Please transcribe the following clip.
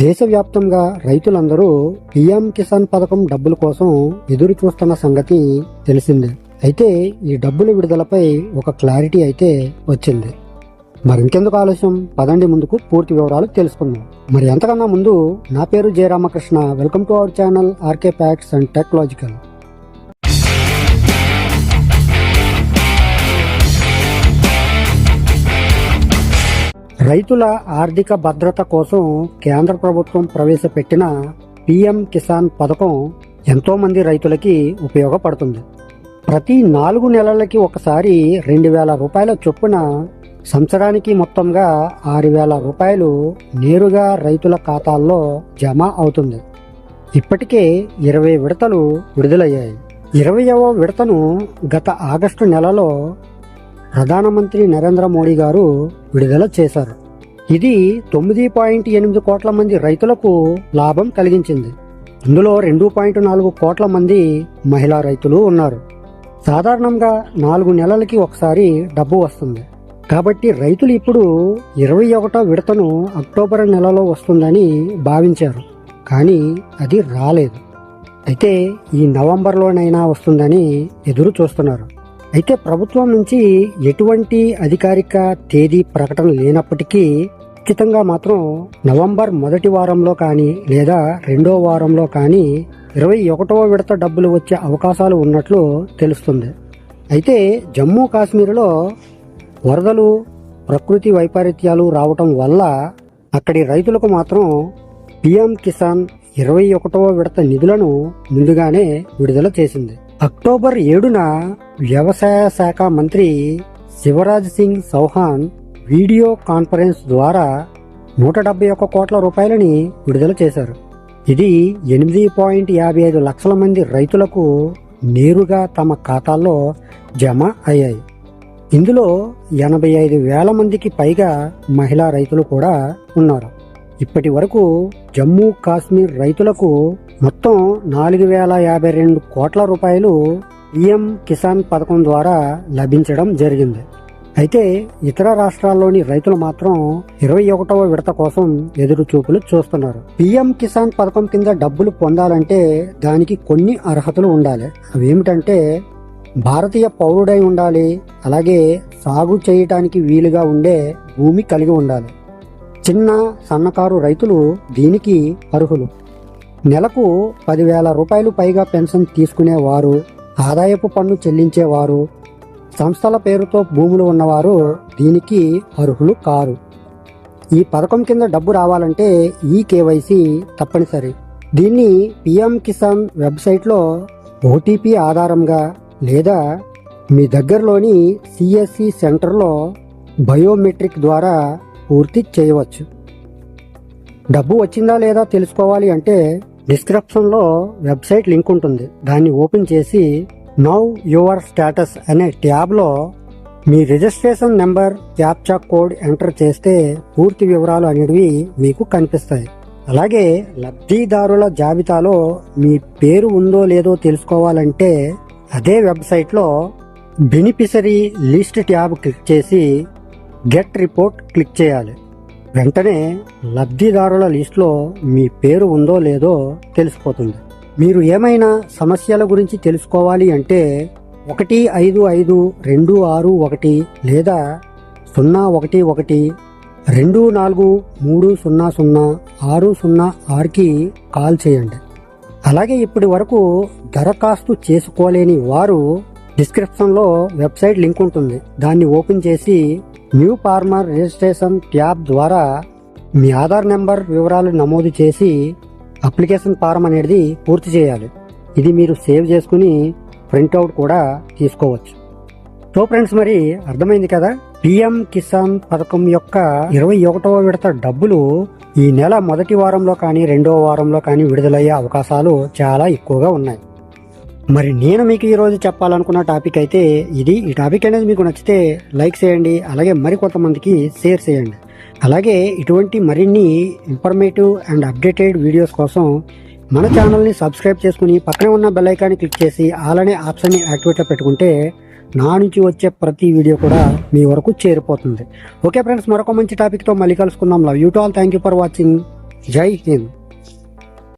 దేశవ్యాప్తంగా రైతులందరూ పీఎం కిసాన్ పథకం డబ్బుల కోసం ఎదురు చూస్తున్న సంగతి తెలిసిందే. అయితే ఈ డబ్బుల విడుదలపై ఒక క్లారిటీ అయితే వచ్చింది. మరి ఇంకెందుకు ఆలస్యం, పదండి ముందుకు పూర్తి వివరాలు తెలుసుకుందాం. మరి ఎంతకన్నా ముందు నా పేరు J Ramakrishna. Welcome to our channel RK facts and technological. రైతుల ఆర్థిక భద్రత కోసం కేంద్ర ప్రభుత్వం ప్రవేశపెట్టిన పీఎం కిసాన్ పథకం ఎంతో మంది రైతులకి ఉపయోగపడుతుంది. ప్రతి 4 నెలలకి ఒకసారి 2,000 రూపాయల చొప్పున సంవత్సరానికి మొత్తంగా 6,000 రూపాయలు నేరుగా రైతుల ఖాతాల్లో జమ అవుతుంది. ఇప్పటికే 20 విడతలు విడుదలయ్యాయి. 20వ విడతను గత ఆగస్టు నెలలో ప్రధానమంత్రి నరేంద్ర మోడీ గారు విడుదల చేశారు. ఇది 9.8 కోట్ల మంది రైతులకు లాభం కలిగించింది. ఇందులో 2.4 కోట్ల మంది మహిళా రైతులు ఉన్నారు. సాధారణంగా 4 నెలలకి ఒకసారి డబ్బు వస్తుంది. కాబట్టి రైతులు ఇప్పుడు 21వ విడతను అక్టోబర్ నెలలో వస్తుందని భావించారు. కానీ అది రాలేదు. అయితే ఈ నవంబర్లోనైనా వస్తుందని ఎదురు చూస్తున్నారు. అయితే ప్రభుత్వం నుంచి ఎటువంటి అధికారిక తేదీ ప్రకటన లేనప్పటికీ ఖచ్చితంగా మాత్రం నవంబర్ మొదటి వారంలో కానీ లేదా 2వ వారంలో కానీ 21వ విడత డబ్బులు వచ్చే అవకాశాలు ఉన్నట్లు తెలుస్తుంది. అయితే జమ్మూ కాశ్మీర్లో వరదలు, ప్రకృతి వైపరీత్యాలు రావటం వల్ల అక్కడి రైతులకు మాత్రం పీఎం కిసాన్ 21వ విడత నిధులను ముందుగానే విడుదల చేసింది. అక్టోబర్ 7న వ్యవసాయ శాఖ మంత్రి శివరాజ్ సింగ్ చౌహాన్ వీడియో కాన్ఫరెన్స్ ద్వారా 171 కోట్ల రూపాయలని విడుదల చేశారు. ఇది 8.55 లక్షల మంది రైతులకు నేరుగా తమ ఖాతాల్లో జమ అయ్యాయి. ఇందులో 85,000 మందికి పైగా మహిళా రైతులు కూడా ఉన్నారు. ఇప్పటి వరకు జమ్మూ కాశ్మీర్ రైతులకు మొత్తం 4,052 కోట్ల రూపాయలు పీఎం కిసాన్ పథకం ద్వారా లభించడం జరిగింది. అయితే ఇతర రాష్ట్రాల్లోని రైతులు మాత్రం 21వ విడత కోసం ఎదురు చూపులు చూస్తున్నారు. పీఎం కిసాన్ పథకం కింద డబ్బులు పొందాలంటే దానికి కొన్ని అర్హతలు ఉండాలి. అవేమిటంటే భారతీయ పౌరుడై ఉండాలి, అలాగే సాగు చేయటానికి వీలుగా ఉండే భూమి కలిగి ఉండాలి. చిన్న సన్నకారు రైతులు దీనికి అర్హులు. నెలకు 10,000 రూపాయలు పైగా పెన్షన్ తీసుకునేవారు, ఆదాయపు పన్ను చెల్లించేవారు, సంస్థల పేరుతో భూములు ఉన్నవారు దీనికి అర్హులు కారు. ఈ పథకం కింద డబ్బు రావాలంటే ఈ కేవైసీ తప్పనిసరి. దీన్ని పీఎం కిసాన్ వెబ్సైట్లో ఓటీపీ ఆధారంగా లేదా మీ దగ్గరలోని సిఎస్సి సెంటర్లో బయోమెట్రిక్ ద్వారా పూర్తి చేయవచ్చు. డబ్బు వచ్చిందా లేదా తెలుసుకోవాలి అంటే డిస్క్రిప్షన్లో వెబ్సైట్ లింక్ ఉంటుంది. దాన్ని ఓపెన్ చేసి నౌ యువర్ స్టేటస్ అనే ట్యాబ్లో మీ registration number, captcha code enter చేస్తే పూర్తి వివరాలు అనేవి మీకు కనిపిస్తాయి. అలాగే లబ్ధిదారుల జాబితాలో మీ పేరు ఉందో లేదో తెలుసుకోవాలంటే అదే వెబ్సైట్లో బెనిఫిషరీ లిస్ట్ ట్యాబ్ క్లిక్ చేసి గెట్ రిపోర్ట్ క్లిక్ చేయాలి. వెంటనే లబ్ధిదారుల లిస్టులో మీ పేరు ఉందో లేదో తెలిసిపోతుంది. మీరు ఏమైనా సమస్యల గురించి తెలుసుకోవాలి అంటే 155-261 లేదా 011-24-300-606కి కాల్ చేయండి. అలాగే ఇప్పటి వరకు దరఖాస్తు చేసుకోలేని వారు డిస్క్రిప్షన్లో వెబ్సైట్ లింక్ ఉంటుంది. దాన్ని ఓపెన్ చేసి న్యూ ఫార్మర్ రిజిస్ట్రేషన్ ట్యాబ్ ద్వారా మీ ఆధార్ నెంబర్ వివరాలు నమోదు చేసి అప్లికేషన్ ఫారం అనేది పూర్తి చేయాలి. ఇది మీరు సేవ్ చేసుకుని ప్రింట్అవుట్ కూడా తీసుకోవచ్చు. సో ఫ్రెండ్స్, మరి అర్థమైంది కదా, పీఎం కిసాన్ పథకం యొక్క 21వ విడత డబ్బులు ఈ నెల మొదటి వారంలో కానీ 2వ వారంలో కానీ విడుదలయ్యే అవకాశాలు చాలా ఎక్కువగా ఉన్నాయి. మరి నేను మీకు ఈరోజు చెప్పాలనుకున్న టాపిక్ అయితే ఇది. ఈ టాపిక్ అనేది మీకు నచ్చితే లైక్ చేయండి, అలాగే మరి కొంతమందికి షేర్ చేయండి. అలాగే ఇటువంటి మరిన్ని ఇన్ఫర్మేటివ్ అండ్ అప్డేటెడ్ వీడియోస్ కోసం మన ఛానల్ని సబ్స్క్రైబ్ చేసుకుని పక్కనే ఉన్న బెల్ ఐకాన్ని క్లిక్ చేసి అలానే ఆప్షన్ని యాక్టివేట్లో పెట్టుకుంటే నా నుంచి వచ్చే ప్రతి వీడియో కూడా మీ వరకు చేరిపోతుంది. ఓకే ఫ్రెండ్స్, మరొక మంచి టాపిక్తో మళ్ళీ కలుసుకుందాం. Love you to all. Thank you for watching. జై హింద్.